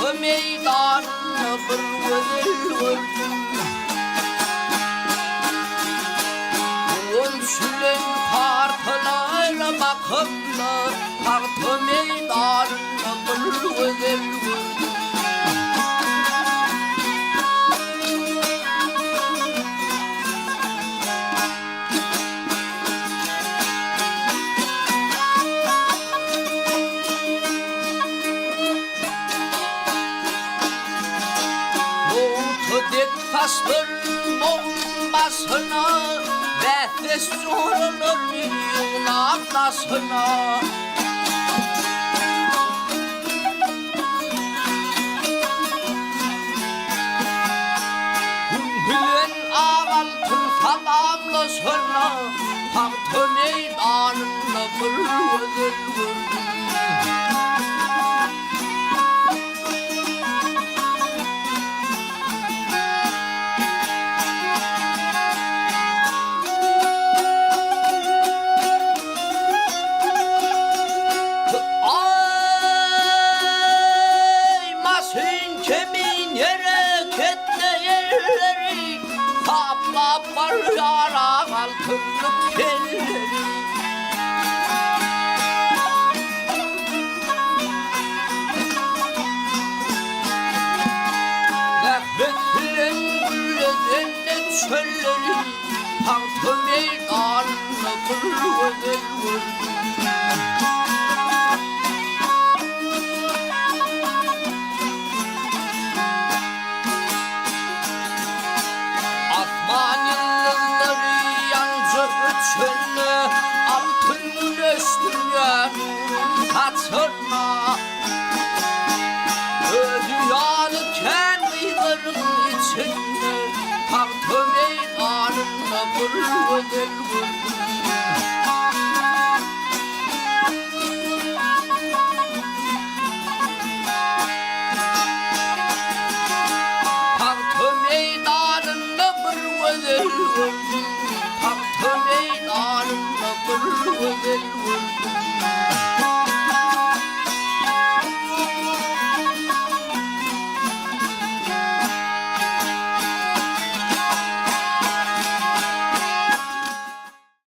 Tahtı meydanını bir özel gördüm. Ölçülün kartılarına bakımlı tahtı meydanını bir özel gördüm. Taşların bombasına nefes yorulur yunaklasına. Gülen ağaltın salamlısına tahtı meydanında bir özel gördüm. Var yara altınlık kelleri. Rahmetlerin güllerin çölleri tahtı meydanına bir özel gördüm. Çölle altın üstüne nurun katırma. Dünyalı kendilerin içinde tahtı meydanında bir özel gördüm. Tahtı meydanında bir özel gördüm. Tahtı meydanında bir özel gördüm.